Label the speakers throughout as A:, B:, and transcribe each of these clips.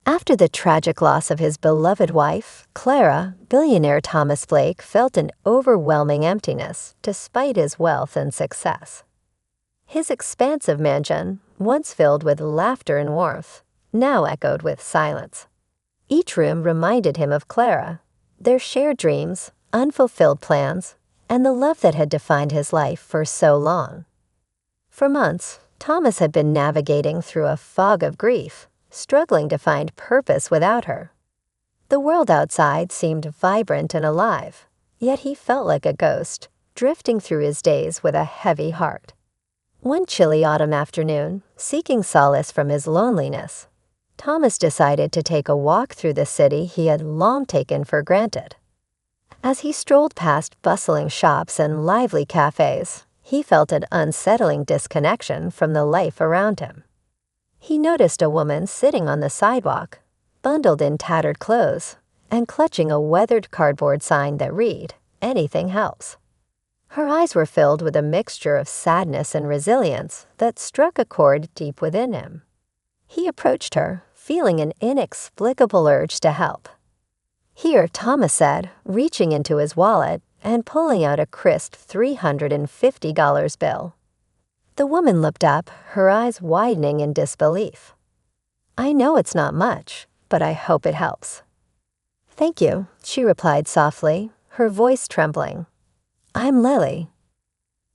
A: After the tragic loss of his beloved wife, Clara, billionaire Thomas Blake felt an overwhelming emptiness despite his wealth and success. His expansive mansion, once filled with laughter and warmth, now echoed with silence. Each room reminded him of Clara, their shared dreams, unfulfilled plans, and the love that had defined his life for so long. For months, Thomas had been navigating through a fog of grief, struggling to find purpose without her. The world outside seemed vibrant and alive, yet he felt like a ghost, drifting through his days with a heavy heart. One chilly autumn afternoon, seeking solace from his loneliness, Thomas decided to take a walk through the city he had long taken for granted. As he strolled past bustling shops and lively cafes, he felt an unsettling disconnection from the life around him. He noticed a woman sitting on the sidewalk, bundled in tattered clothes, and clutching a weathered cardboard sign that read, "Anything helps." Her eyes were filled with a mixture of sadness and resilience that struck a chord deep within him. He approached her, feeling an inexplicable urge to help. "Here," Thomas said, reaching into his wallet and pulling out a crisp $350 bill. The woman looked up, her eyes widening in disbelief. "I know it's not much, but I hope it helps." "Thank you," she replied softly, her voice trembling. "I'm Lily."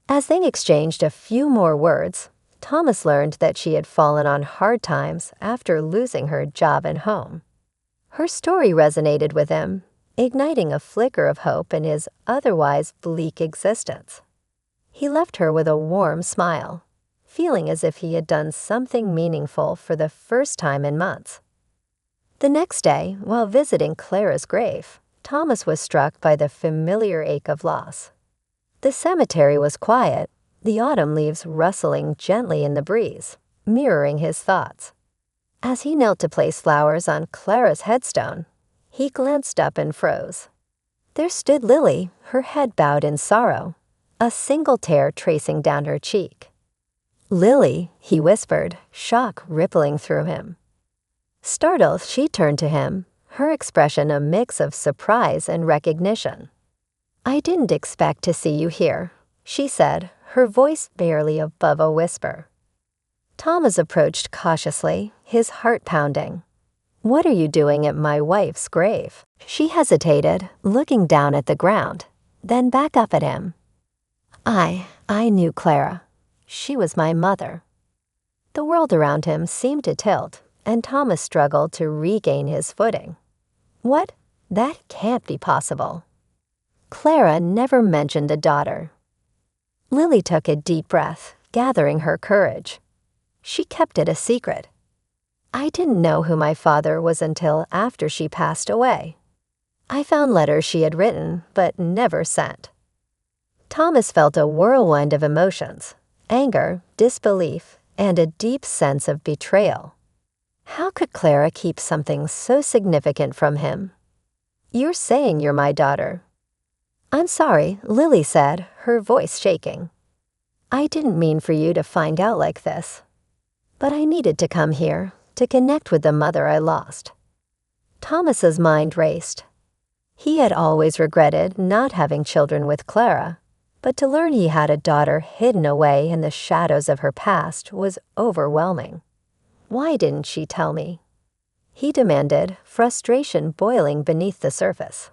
A: As they exchanged a few more words, Thomas learned that she had fallen on hard times after losing her job and home. Her story resonated with him, igniting a flicker of hope in his otherwise bleak existence. He left her with a warm smile, feeling as if he had done something meaningful for the first time in months. The next day, while visiting Clara's grave, Thomas was struck by the familiar ache of loss. The cemetery was quiet, the autumn leaves rustling gently in the breeze, mirroring his thoughts. As he knelt to place flowers on Clara's headstone, he glanced up and froze. There stood Lily, her head bowed in sorrow, a single tear tracing down her cheek. "Lily," he whispered, shock rippling through him. Startled, she turned to him, her expression a mix of surprise and recognition. "I didn't expect to see you here," she said, her voice barely above a whisper. Thomas approached cautiously, his heart pounding. "What are you doing at my wife's grave?" She hesitated, looking down at the ground, then back up at him. I knew Clara. She was my mother." The world around him seemed to tilt, and Thomas struggled to regain his footing. "What? That can't be possible." Clara never mentioned a daughter. Lily took a deep breath, gathering her courage. She kept it a secret. "I didn't know who my father was until after she passed away. I found letters she had written, but never sent." Thomas felt a whirlwind of emotions, anger, disbelief, and a deep sense of betrayal. How could Clara keep something so significant from him? "You're saying you're my daughter." "I'm sorry," Lily said, her voice shaking. "I didn't mean for you to find out like this. But I needed to come here to connect with the mother I lost." Thomas's mind raced. He had always regretted not having children with Clara, but to learn he had a daughter hidden away in the shadows of her past was overwhelming. "Why didn't she tell me?" he demanded, frustration boiling beneath the surface.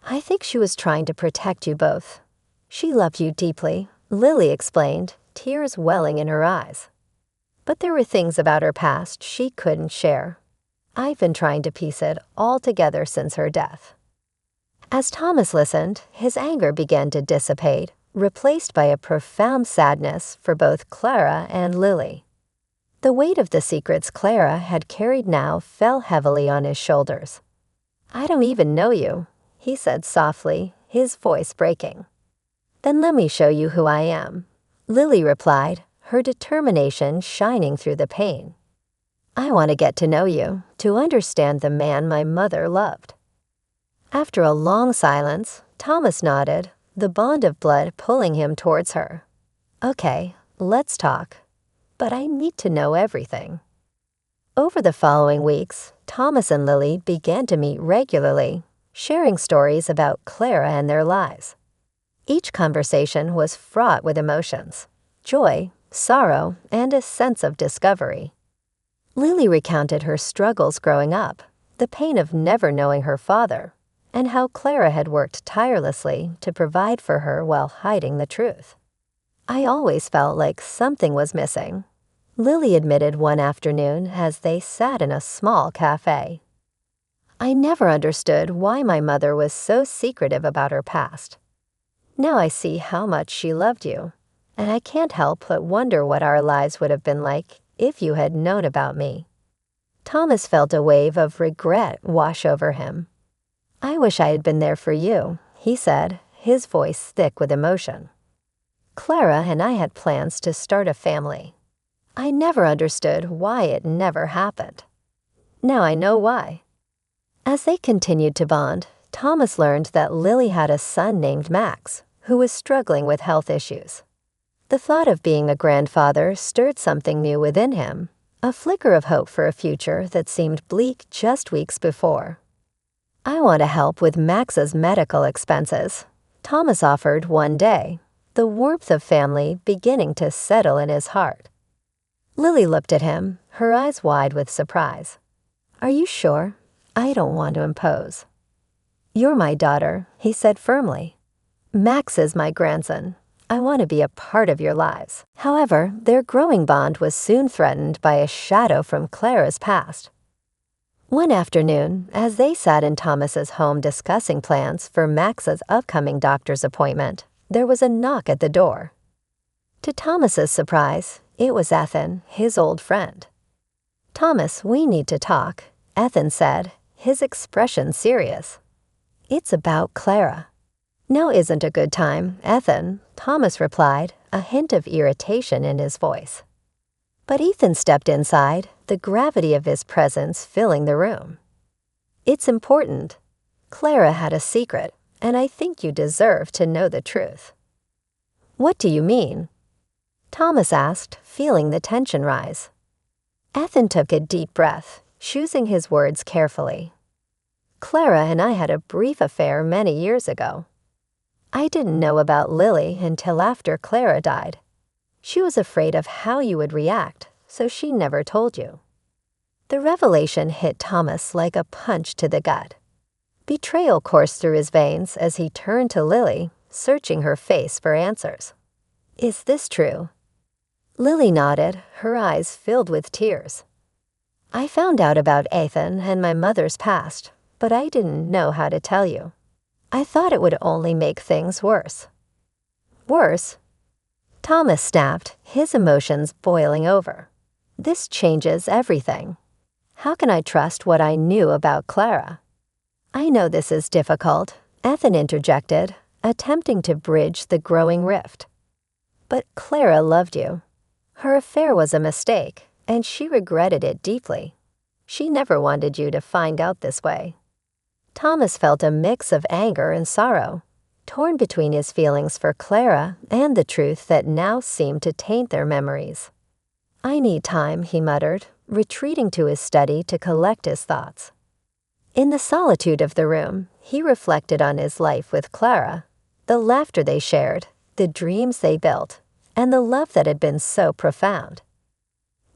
A: "I think she was trying to protect you both. She loved you deeply," Lily explained, tears welling in her eyes. "But there were things about her past she couldn't share. I've been trying to piece it all together since her death." As Thomas listened, his anger began to dissipate, replaced by a profound sadness for both Clara and Lily. The weight of the secrets Clara had carried now fell heavily on his shoulders. "I don't even know you," he said softly, his voice breaking. "Then let me show you who I am," Lily replied, her determination shining through the pain. "I want to get to know you, to understand the man my mother loved." After a long silence, Thomas nodded, the bond of blood pulling him towards her. "Okay, let's talk. But I need to know everything." Over the following weeks, Thomas and Lily began to meet regularly, sharing stories about Clara and their lives. Each conversation was fraught with emotions, joy, sorrow, and a sense of discovery. Lily recounted her struggles growing up, the pain of never knowing her father, and how Clara had worked tirelessly to provide for her while hiding the truth. "I always felt like something was missing," Lily admitted one afternoon as they sat in a small cafe. "I never understood why my mother was so secretive about her past. Now I see how much she loved you, and I can't help but wonder what our lives would have been like if you had known about me." Thomas felt a wave of regret wash over him. "I wish I had been there for you," he said, his voice thick with emotion. "Clara and I had plans to start a family. I never understood why it never happened. Now I know why." As they continued to bond, Thomas learned that Lily had a son named Max, who was struggling with health issues. The thought of being a grandfather stirred something new within him, a flicker of hope for a future that seemed bleak just weeks before. "I want to help with Max's medical expenses," Thomas offered one day, the warmth of family beginning to settle in his heart. Lily looked at him, her eyes wide with surprise. "Are you sure? I don't want to impose." "You're my daughter," he said firmly. "Max is my grandson. I want to be a part of your lives." However, their growing bond was soon threatened by a shadow from Clara's past. One afternoon, as they sat in Thomas's home discussing plans for Max's upcoming doctor's appointment, there was a knock at the door. To Thomas's surprise, it was Ethan, his old friend. "Thomas, we need to talk," Ethan said, his expression serious. "It's about Clara." "Now isn't a good time, Ethan," Thomas replied, a hint of irritation in his voice. But Ethan stepped inside, the gravity of his presence filling the room. "It's important. Clara had a secret, and I think you deserve to know the truth." "What do you mean?" Thomas asked, feeling the tension rise. Ethan took a deep breath, choosing his words carefully. "Clara and I had a brief affair many years ago. I didn't know about Lily until after Clara died. She was afraid of how you would react, so she never told you." The revelation hit Thomas like a punch to the gut. Betrayal coursed through his veins as he turned to Lily, searching her face for answers. "Is this true?" Lily nodded, her eyes filled with tears. "I found out about Ethan and my mother's past, but I didn't know how to tell you. I thought it would only make things worse." "Worse?" Thomas snapped, his emotions boiling over. "This changes everything. How can I trust what I knew about Clara?" "I know this is difficult," Ethan interjected, attempting to bridge the growing rift. "But Clara loved you. Her affair was a mistake, and she regretted it deeply. She never wanted you to find out this way." Thomas felt a mix of anger and sorrow, torn between his feelings for Clara and the truth that now seemed to taint their memories. "I need time," he muttered, retreating to his study to collect his thoughts. In the solitude of the room, he reflected on his life with Clara, the laughter they shared, the dreams they built, and the love that had been so profound.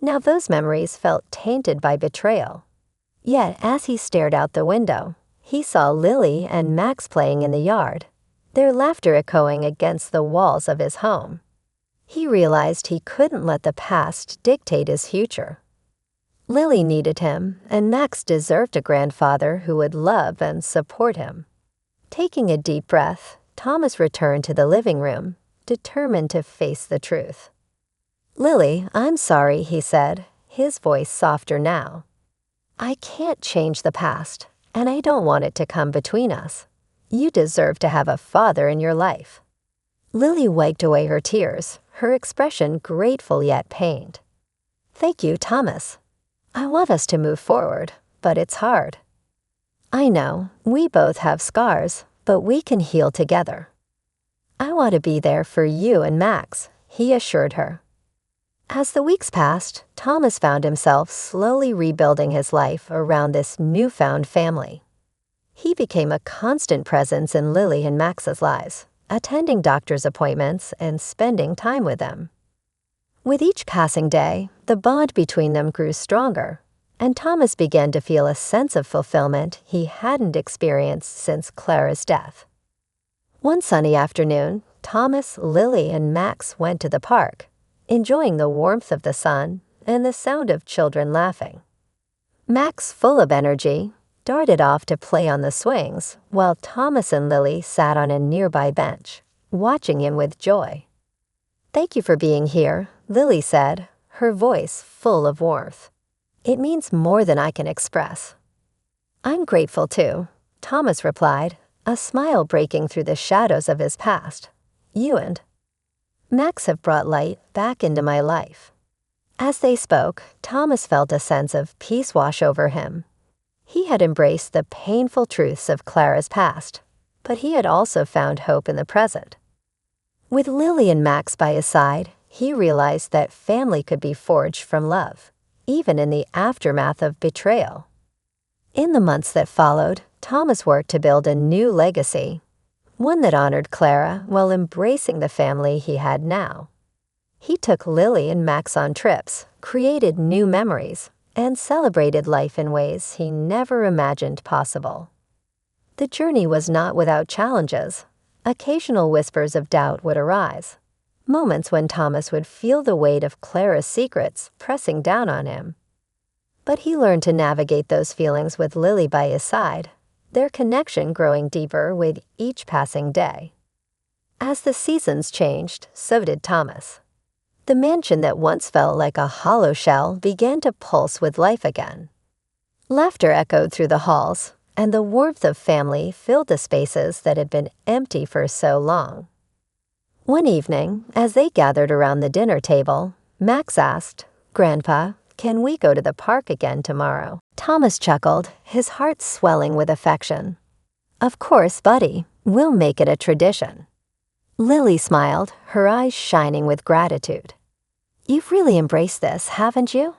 A: Now those memories felt tainted by betrayal. Yet as he stared out the window, he saw Lily and Max playing in the yard, their laughter echoing against the walls of his home. He realized he couldn't let the past dictate his future. Lily needed him, and Max deserved a grandfather who would love and support him. Taking a deep breath, Thomas returned to the living room, determined to face the truth. "Lily, I'm sorry," he said, his voice softer now. "I can't change the past, and I don't want it to come between us. You deserve to have a father in your life." Lily wiped away her tears, her expression grateful yet pained. "Thank you, Thomas. I want us to move forward, but it's hard. I know, we both have scars, but we can heal together." "I want to be there for you and Max," he assured her. As the weeks passed, Thomas found himself slowly rebuilding his life around this newfound family. He became a constant presence in Lily and Max's lives, attending doctor's appointments and spending time with them. With each passing day, the bond between them grew stronger, and Thomas began to feel a sense of fulfillment he hadn't experienced since Clara's death. One sunny afternoon, Thomas, Lily, and Max went to the park, enjoying the warmth of the sun and the sound of children laughing. Max, full of energy, darted off to play on the swings, while Thomas and Lily sat on a nearby bench, watching him with joy. "Thank you for being here," Lily said, her voice full of warmth. "It means more than I can express." "I'm grateful too," Thomas replied, a smile breaking through the shadows of his past. "You and Max have brought light back into my life." As they spoke, Thomas felt a sense of peace wash over him. He had embraced the painful truths of Clara's past, but he had also found hope in the present. With Lily and Max by his side, he realized that family could be forged from love, even in the aftermath of betrayal. In the months that followed, Thomas worked to build a new legacy, one that honored Clara while embracing the family he had now. He took Lily and Max on trips, created new memories, and celebrated life in ways he never imagined possible. The journey was not without challenges. Occasional whispers of doubt would arise, moments when Thomas would feel the weight of Clara's secrets pressing down on him. But he learned to navigate those feelings with Lily by his side, their connection growing deeper with each passing day. As the seasons changed, so did Thomas. The mansion that once felt like a hollow shell began to pulse with life again. Laughter echoed through the halls, and the warmth of family filled the spaces that had been empty for so long. One evening, as they gathered around the dinner table, Max asked, "Grandpa, can we go to the park again tomorrow?" Thomas chuckled, his heart swelling with affection. "Of course, buddy, we'll make it a tradition." Lily smiled, her eyes shining with gratitude. "You've really embraced this, haven't you?"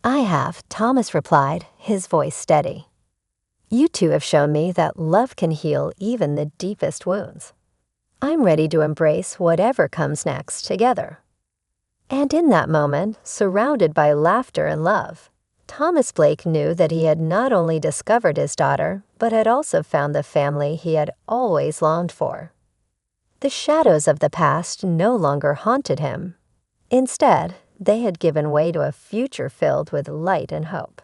A: "I have," Thomas replied, his voice steady. "You two have shown me that love can heal even the deepest wounds. I'm ready to embrace whatever comes next together." And in that moment, surrounded by laughter and love, Thomas Blake knew that he had not only discovered his daughter, but had also found the family he had always longed for. The shadows of the past no longer haunted him. Instead, they had given way to a future filled with light and hope.